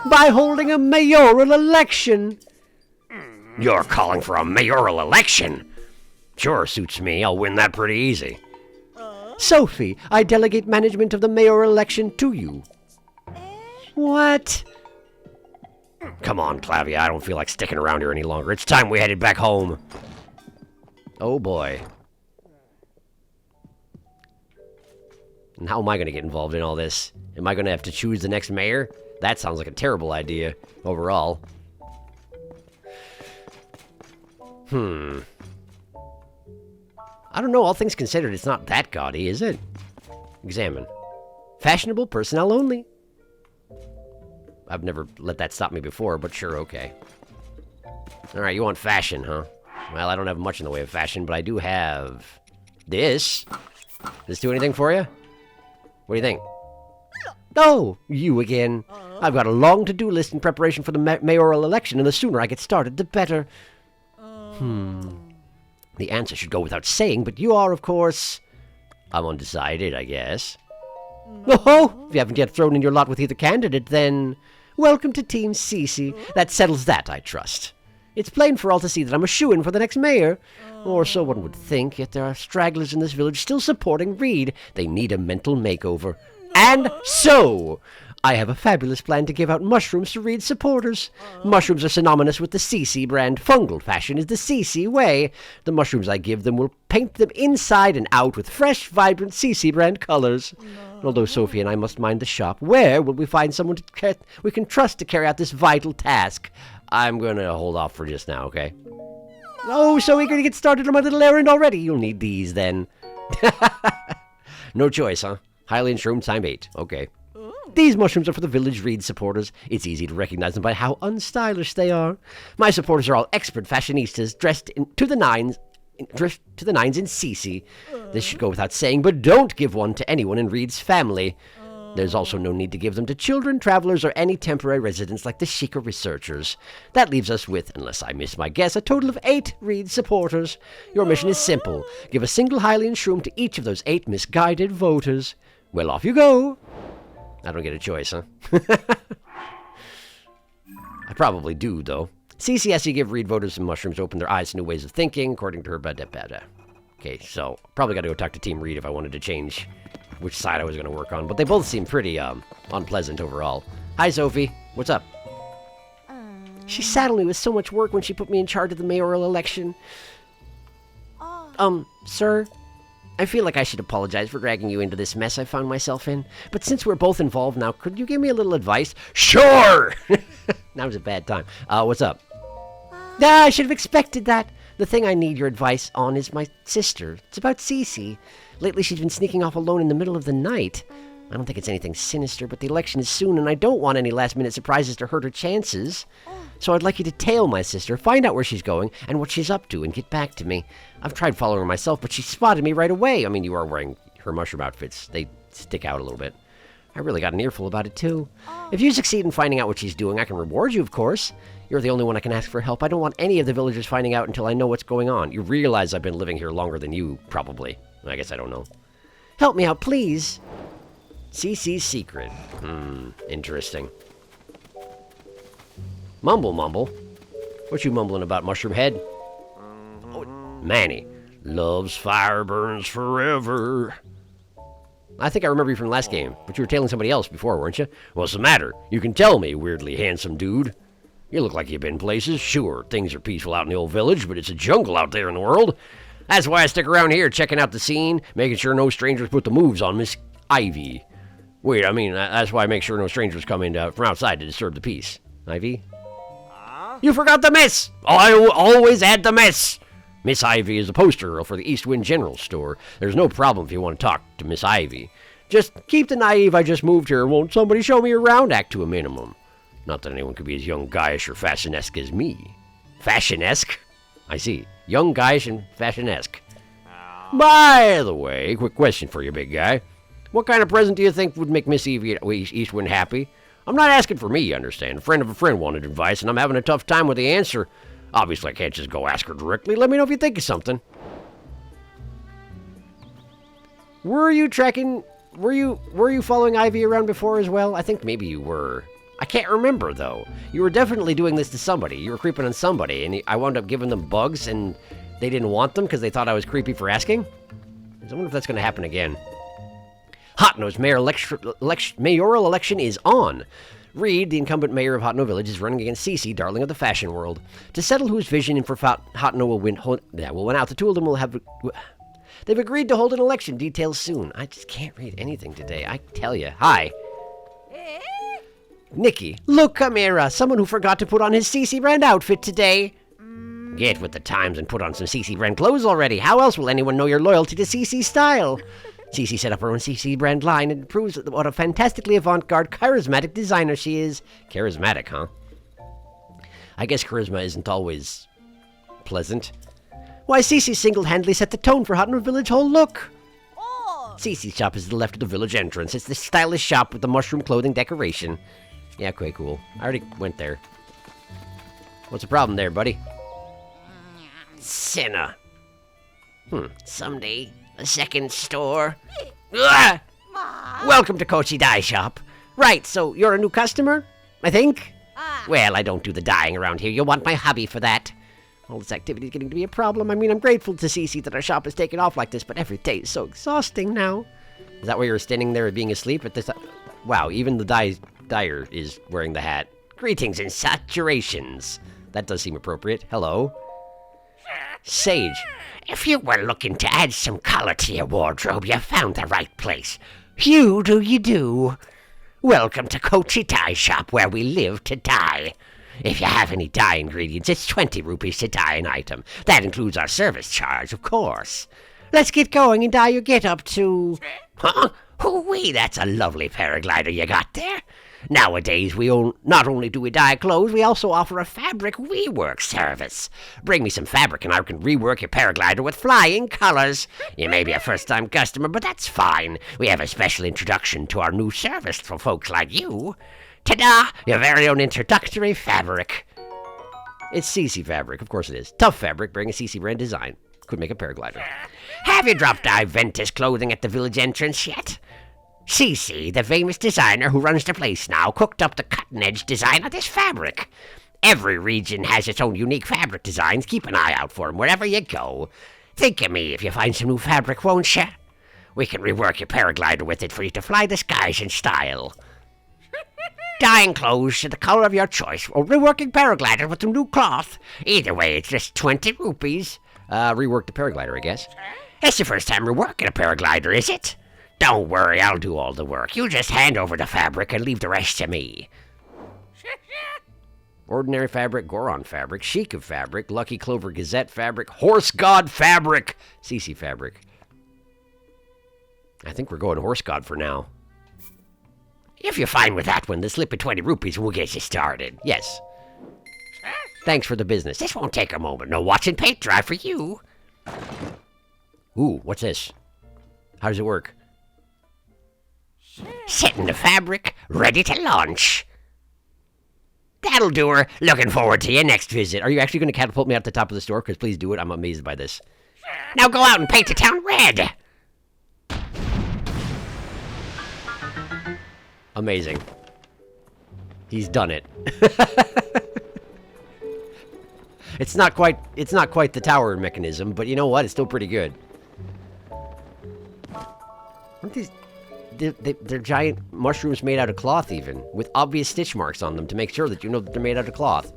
By holding a mayoral election. You're calling for a mayoral election? Sure, suits me. I'll win that pretty easy. Sophie, I delegate management of the mayoral election to you. What? Come on, Clavia. I don't feel like sticking around here any longer. It's time we headed back home. Oh, boy. And how am I going to get involved in all this? Am I going to have to choose the next mayor? That sounds like a terrible idea, overall. I don't know, all things considered, it's not that gaudy, is it? Examine. Fashionable personnel only. I've never let that stop me before, but sure, okay. Alright, you want fashion, huh? Well, I don't have much in the way of fashion, but I do have this. Does this do anything for you? What do you think? Oh, you again. I've got a long to-do list in preparation for the mayoral election, and the sooner I get started, the better. The answer should go without saying, but you are, of course... I'm undecided, I guess. Oh, if you haven't yet thrown in your lot with either candidate, then... Welcome to Team Cece. That settles that, I trust. It's plain for all to see that I'm a shoo-in for the next mayor. Or so one would think, yet there are stragglers in this village still supporting Reed. They need a mental makeover. And so... I have a fabulous plan to give out mushrooms to Reed's supporters. Mushrooms are synonymous with the CC brand. Fungal fashion is the CC way. The mushrooms I give them will paint them inside and out with fresh, vibrant CC brand colors. Although Sophie and I must mind the shop, where will we find someone we can trust to carry out this vital task? I'm going to hold off for just now, okay? Oh, so eager to get started on my little errand already. You'll need these, then. No choice, huh? Hylian shroom time 8. Okay. These mushrooms are for the Village Reed supporters. It's easy to recognize them by how unstylish they are. My supporters are all expert fashionistas, dressed to the nines in CC. This should go without saying, but don't give one to anyone in Reed's family. There's also no need to give them to children, travelers, or any temporary residents like the Sheikah researchers. That leaves us with, unless I miss my guess, a total of 8 Reed supporters. Your mission is simple. Give a single Hylian shroom to each of those 8 misguided voters. Well, off you go. I don't get a choice, huh? I probably do, though. CCSE give Reed voters some mushrooms to open their eyes to new ways of thinking, according to her bada. Okay, so probably got to go talk to Team Reed if I wanted to change which side I was going to work on. But they both seem pretty unpleasant overall. Hi, Sophie. What's up? She saddled me with so much work when she put me in charge of the mayoral election. Sir? I feel like I should apologize for dragging you into this mess I found myself in. But since we're both involved now, could you give me a little advice? Sure! Now's a bad time. What's up? I should have expected that. The thing I need your advice on is my sister. It's about Cece. Lately she's been sneaking off alone in the middle of the night. I don't think it's anything sinister, but the election is soon, and I don't want any last-minute surprises to hurt her chances. So I'd like you to tail my sister, find out where she's going and what she's up to, and get back to me. I've tried following her myself, but she spotted me right away. I mean, you are wearing her mushroom outfits. They stick out a little bit. I really got an earful about it, too. If you succeed in finding out what she's doing, I can reward you, of course. You're the only one I can ask for help. I don't want any of the villagers finding out until I know what's going on. You realize I've been living here longer than you, probably. I guess I don't know. Help me out, please. CC's secret. Interesting. Mumble. What you mumbling about, Mushroom Head? Oh, Manny. Love's fire burns forever. I think I remember you from the last game, but you were tailing somebody else before, weren't you? What's the matter? You can tell me, weirdly handsome dude. You look like you've been places. Sure, things are peaceful out in the old village, but it's a jungle out there in the world. That's why I stick around here, checking out the scene, making sure no strangers put the moves on Miss Ivy. Wait, I mean, that's why I make sure no strangers come in from outside to disturb the peace. Ivy? You forgot the miss! I always add the miss! Miss Ivy is a poster girl for the East Wind General Store. There's no problem if you want to talk to Miss Ivy. Just keep the naive I just moved here. Won't somebody show me around act to a minimum? Not that anyone could be as young, guyish, or fashionesque as me. Fashionesque? I see. Young, guyish, and fashionesque. By the way, quick question for you, big guy. What kind of present do you think would make Miss Ivy at Eastwind happy? I'm not asking for me, you understand. A friend of a friend wanted advice, and I'm having a tough time with the answer. Obviously, I can't just go ask her directly. Let me know if you think of something. Were you following Ivy around before as well? I think maybe you were. I can't remember, though. You were definitely doing this to somebody. You were creeping on somebody, and I wound up giving them bugs, and they didn't want them because they thought I was creepy for asking? I wonder if that's going to happen again. Hotno's mayoral election is on. Reed, the incumbent mayor of Hotno Village, is running against Cece, darling of the fashion world. To settle whose vision for Hotno will win out, the two of them will have... They've agreed to hold an election. Details soon. I just can't read anything today. I tell you. Hi. Nikki. Look, Chimera. Someone who forgot to put on his CC brand outfit today. Get with the times and put on some CC brand clothes already. How else will anyone know your loyalty to CC style? CC set up her own CC brand line and proves what a fantastically avant-garde, charismatic designer she is. Charismatic, huh? I guess charisma isn't always pleasant. Why, CC single-handedly set the tone for Hotno Village whole look. CC's shop is to the left of the village entrance. It's the stylish shop with the mushroom clothing decoration. Yeah, okay, cool. I already went there. What's the problem there, buddy? Sinner. Someday, a second store. Ugh! Welcome to Kochi Dye Shop. Right, so you're a new customer, I think? Well, I don't do the dyeing around here. You'll want my hubby for that. All this activity is getting to be a problem. I mean, I'm grateful to Cece that our shop is taking off like this, but every day is so exhausting now. Is that why you were standing there being asleep at this? Wow, even the dyer is wearing the hat. Greetings and saturations. That does seem appropriate. Hello. Sage. If you were looking to add some color to your wardrobe, you found the right place. You do. Welcome to Kochi Dye Shop, where we live to dye. If you have any dye ingredients, it's 20 rupees to dye an item. That includes our service charge, of course. Let's get going and dye your get-up to... Huh? Hoo-wee, that's a lovely paraglider you got there. Nowadays, not only do we dye clothes, we also offer a fabric rework service. Bring me some fabric and I can rework your paraglider with flying colors. You may be a first-time customer, but that's fine. We have a special introduction to our new service for folks like you. Ta-da! Your very own introductory fabric. It's CC fabric, of course it is. Tough fabric, bearing a CC brand design. Could make a paraglider. Have you dropped dye Ventus clothing at the village entrance yet? CC, the famous designer who runs the place now, cooked up the cutting-edge design of this fabric. Every region has its own unique fabric designs. Keep an eye out for them wherever you go. Think of me if you find some new fabric, won't you? We can rework your paraglider with it for you to fly the skies in style. Dyeing clothes to the color of your choice, or reworking paraglider with some new cloth. Either way, it's just 20 rupees. Rework the paraglider, I guess. It's the first time reworking a paraglider, is it? Don't worry, I'll do all the work. You just hand over the fabric and leave the rest to me. Ordinary fabric, Goron fabric, Sheik of fabric, Lucky Clover Gazette fabric, Horse God fabric, CC fabric. I think we're going Horse God for now. If you're fine with that one, the slip of 20 rupees will get you started. Yes. Thanks for the business. This won't take a moment. No watching paint dry for you. Ooh, what's this? How does it work? Setting the fabric, ready to launch. That'll do her. Looking forward to your next visit. Are you actually going to catapult me out the top of the store? Because please do it. I'm amazed by this. Now go out and paint the town red. Amazing. He's done it. It's not quite the tower mechanism, but you know what? It's still pretty good. Aren't these... They're giant mushrooms made out of cloth, even, with obvious stitch marks on them to make sure that you know that they're made out of cloth.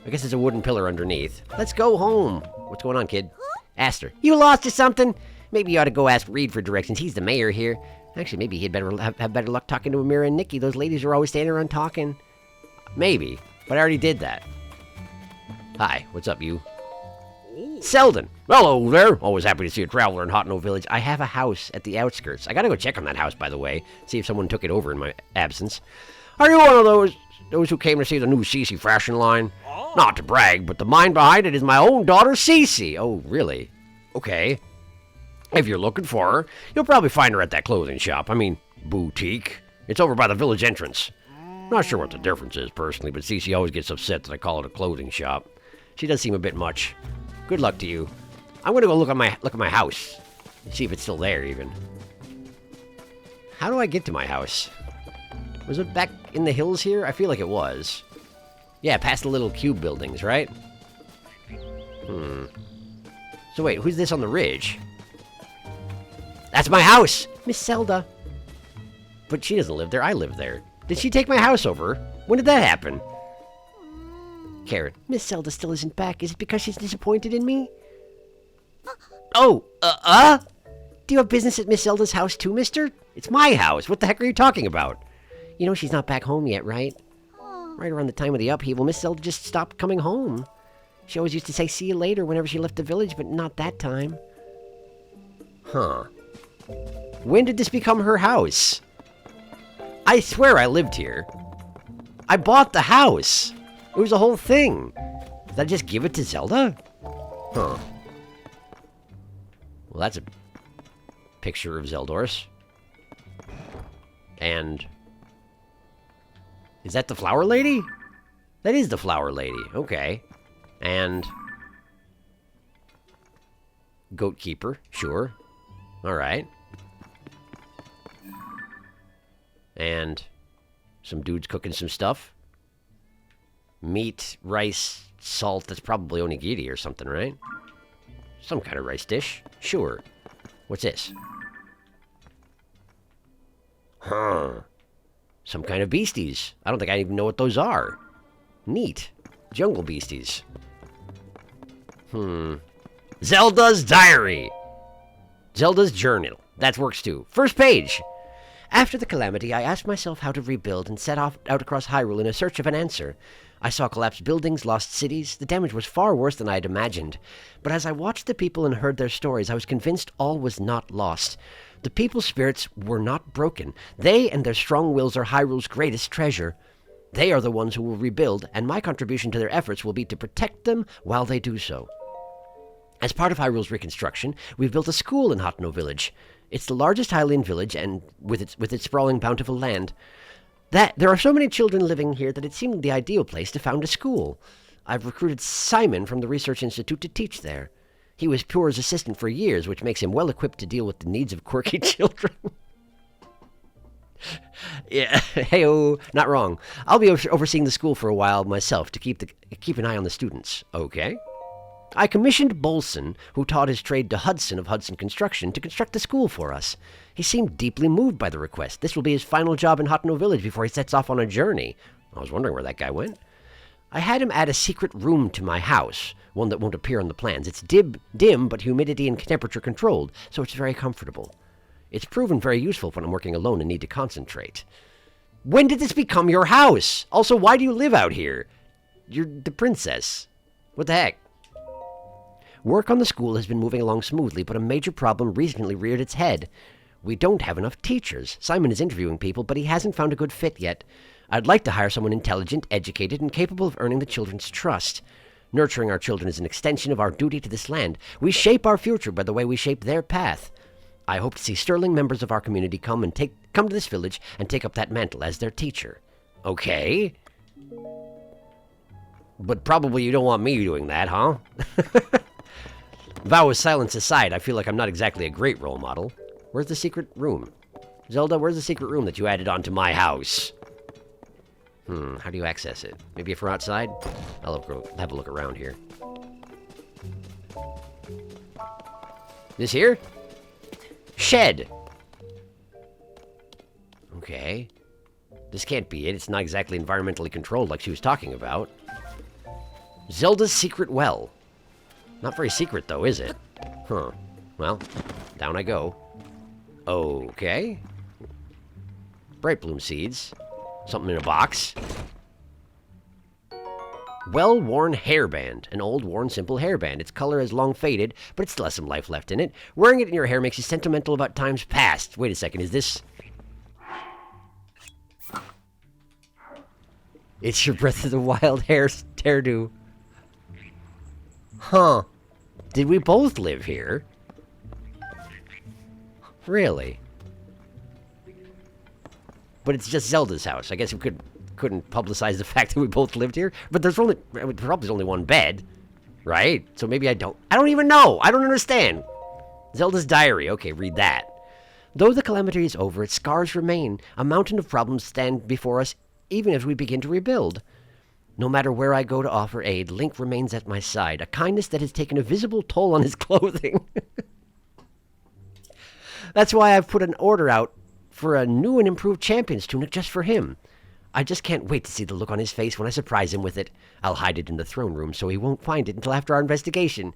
I guess there's a wooden pillar underneath. Let's go home. What's going on, kid? Aster, you lost or something? Maybe you ought to go ask Reed for directions. He's the mayor here. Actually, maybe he'd better have better luck talking to Amira and Nikki. Those ladies are always standing around talking. Maybe, but I already did that. Hi, what's up, you? Selden. Hello there. Always happy to see a traveler in Hotno Village. I have a house at the outskirts. I gotta go check on that house, by the way. See if someone took it over in my absence. Are you one of those who came to see the new Cece fashion line? Oh. Not to brag, but the mind behind it is my own daughter, Cece. Oh, really? Okay. If you're looking for her, you'll probably find her at that clothing shop. I mean, boutique. It's over by the village entrance. Not sure what the difference is, personally, but Cece always gets upset that I call it a clothing shop. She does seem a bit much. Good luck to you. I'm gonna go look at my house. See if it's still there, even. How do I get to my house? Was it back in the hills here? I feel like it was. Yeah, past the little cube buildings, right? So wait, who's this on the ridge? That's my house! Miss Zelda. But she doesn't live there, I live there. Did she take my house over? When did that happen? Karen, Miss Zelda still isn't back. Is it because she's disappointed in me? Oh, Do you have business at Miss Zelda's house too, mister? It's my house. What the heck are you talking about? You know she's not back home yet, right? Right around the time of the upheaval, Miss Zelda just stopped coming home. She always used to say see you later whenever she left the village, but not that time. Huh. When did this become her house? I swear I lived here. I bought the house. It was a whole thing. Did I just give it to Zelda? Huh. Well, that's a picture of Zeldor's. And... is that the flower lady? That is the flower lady. Okay. And... goat keeper. Sure. Alright. And... some dudes cooking some stuff. Meat, rice, salt. That's probably onigiri or something, right? Some kind of rice dish. Sure. What's this? Huh. Some kind of beasties. I don't think I even know what those are. Neat. Jungle beasties. Zelda's diary. Zelda's journal. That works too. First page. After the calamity, I asked myself how to rebuild and set off out across Hyrule in a search of an answer. I saw collapsed buildings, lost cities. The damage was far worse than I had imagined. But as I watched the people and heard their stories, I was convinced all was not lost. The people's spirits were not broken. They and their strong wills are Hyrule's greatest treasure. They are the ones who will rebuild, and my contribution to their efforts will be to protect them while they do so. As part of Hyrule's reconstruction, we've built a school in Hotno Village. It's the largest Hylian village, and with its sprawling, bountiful land. There are so many children living here that it seemed the ideal place to found a school. I've recruited Simon from the Research Institute to teach there. He was Pure's assistant for years, which makes him well equipped to deal with the needs of quirky children. Yeah, hey-oh, not wrong. I'll be overseeing the school for a while myself to keep an eye on the students. Okay. I commissioned Bolson, who taught his trade to Hudson of Hudson Construction, to construct the school for us. He seemed deeply moved by the request. This will be his final job in Hotno Village before he sets off on a journey. I was wondering where that guy went. I had him add a secret room to my house, one that won't appear on the plans. It's dim, but humidity and temperature controlled, so it's very comfortable. It's proven very useful when I'm working alone and need to concentrate. When did this become your house? Also, why do you live out here? You're the princess. What the heck? Work on the school has been moving along smoothly, but a major problem recently reared its head. We don't have enough teachers. Simon is interviewing people, but he hasn't found a good fit yet. I'd like to hire someone intelligent, educated, and capable of earning the children's trust. Nurturing our children is an extension of our duty to this land. We shape our future by the way we shape their path. I hope to see sterling members of our community come to this village and take up that mantle as their teacher. Okay. But probably you don't want me doing that, huh? Vow of silence aside, I feel like I'm not exactly a great role model. Where's the secret room? Zelda, where's the secret room that you added onto my house? How do you access it? Maybe if we're outside? I'll have a look around here. This here? Shed! Okay. This can't be it. It's not exactly environmentally controlled like she was talking about. Zelda's secret well. Not very secret, though, is it? Huh. Well, down I go. Okay. Bright bloom seeds. Something in a box. Well-worn hairband. An old, worn, simple hairband. Its color has long faded, but it still has some life left in it. Wearing it in your hair makes you sentimental about times past. Wait a second, is this... It's your Breath of the Wild hairdo. Huh. Did we both live here? Really? But it's just Zelda's house. I guess we couldn't publicize the fact that we both lived here. But there's probably only one bed, right? So maybe I don't even know. I don't understand. Zelda's diary. Okay, read that. Though the calamity is over, its scars remain. A mountain of problems stand before us, even as we begin to rebuild. No matter where I go to offer aid, Link remains at my side. A kindness that has taken a visible toll on his clothing. That's why I've put an order out for a new and improved champion's tunic just for him. I just can't wait to see the look on his face when I surprise him with it. I'll hide it in the throne room so he won't find it until after our investigation.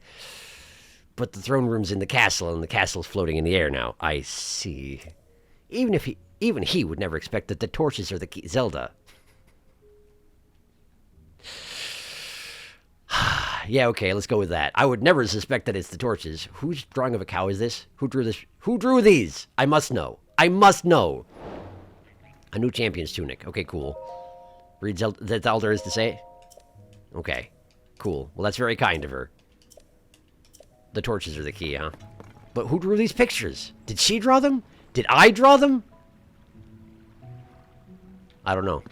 But the throne room's in the castle, and the castle's floating in the air now. I see. Even he would never expect that the torches are the key. Zelda. Yeah, okay, let's go with that. I would never suspect that it's the torches. Whose drawing of a cow is this? Who drew this? Who drew these? I must know. I must know. A new champion's tunic. Okay, cool. Read Zelda. That's all there is to say? Okay, cool. Well, that's very kind of her. The torches are the key, huh? But who drew these pictures? Did she draw them? Did I draw them? I don't know.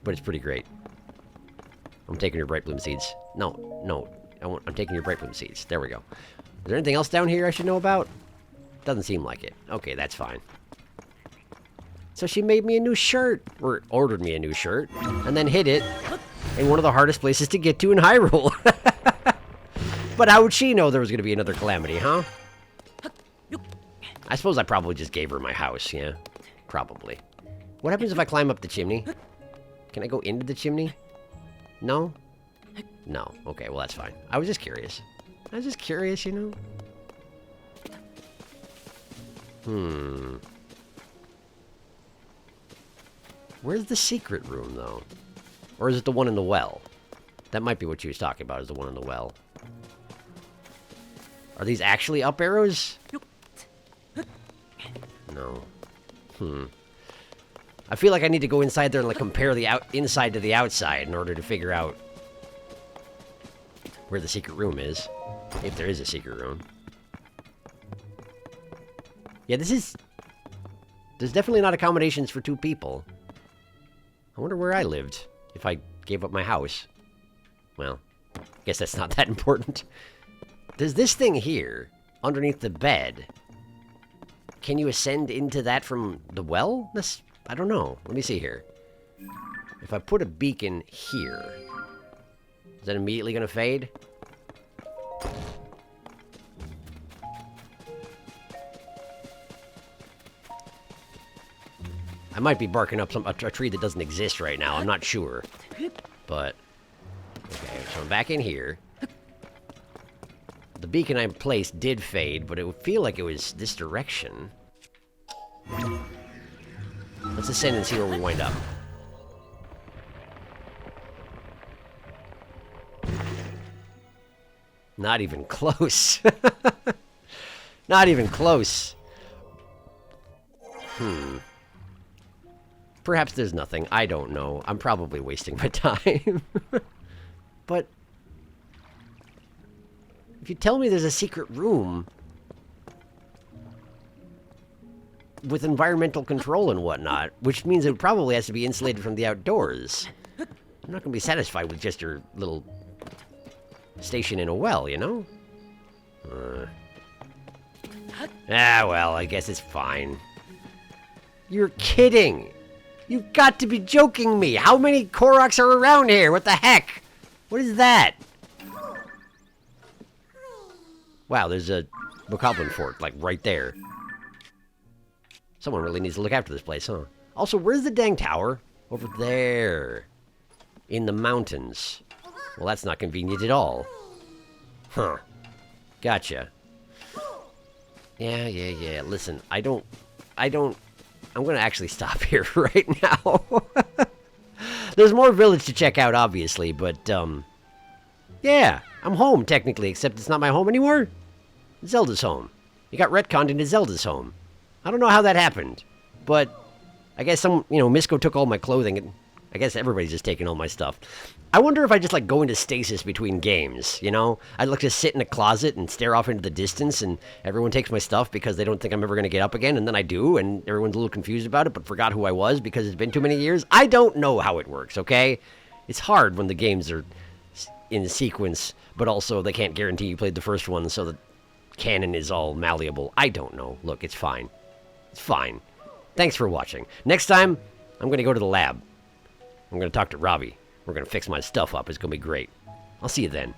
But it's pretty great. I'm taking your bright bloom seeds. No. I'm taking your bright bloom seeds. There we go. Is there anything else down here I should know about? Doesn't seem like it. Okay, that's fine. So she made me a new shirt. Or ordered me a new shirt. And then hid it in one of the hardest places to get to in Hyrule. But how would she know there was going to be another calamity, huh? I suppose I probably just gave her my house, yeah. Probably. What happens if I climb up the chimney? Can I go into the chimney? No? No. Okay, well, that's fine. I was just curious. You know? Where's the secret room, though? Or is it the one in the well? That might be what she was talking about, is the one in the well. Are these actually up arrows? No. I feel like I need to go inside there and like compare the inside to the outside in order to figure out where the secret room is. If there is a secret room. Yeah, there's definitely not accommodations for 2 people. I wonder where I lived if I gave up my house. Well, I guess that's not that important. There's this thing here underneath the bed. Can you ascend into that from the well? I don't know. Let me see here. If I put a beacon here, is that immediately going to fade? I might be barking up a tree that doesn't exist right now. I'm not sure. But, okay, so I'm back in here. The beacon I placed did fade, but it would feel like it was this direction. Let's ascend and see where we wind up. Not even close. Not even close. Perhaps there's nothing. I don't know. I'm probably wasting my time. But if you tell me there's a secret room, with environmental control and whatnot, which means it probably has to be insulated from the outdoors. I'm not going to be satisfied with just your little station in a well, you know? Well, I guess it's fine. You're kidding! You've got to be joking me! How many Koroks are around here? What the heck? What is that? Wow, there's a Bokoblin fort, like, right there. Someone really needs to look after this place, huh? Also, where's the dang tower? Over there. In the mountains. Well, that's not convenient at all. Huh. Gotcha. Yeah. Listen, I'm gonna actually stop here right now. There's more village to check out, obviously, but, yeah, I'm home, technically, except it's not my home anymore. Zelda's home. You got retconned into Zelda's home. I don't know how that happened, but I guess Misco took all my clothing, and I guess everybody's just taking all my stuff. I wonder if I just, like, go into stasis between games, you know? I'd like to sit in a closet and stare off into the distance, and everyone takes my stuff because they don't think I'm ever going to get up again, and then I do, and everyone's a little confused about it, but forgot who I was because it's been too many years. I don't know how it works, okay? It's hard when the games are in sequence, but also they can't guarantee you played the first one, so the canon is all malleable. I don't know. Look, it's fine. It's fine. Thanks for watching. Next time, I'm going to go to the lab. I'm going to talk to Robbie. We're going to fix my stuff up. It's going to be great. I'll see you then.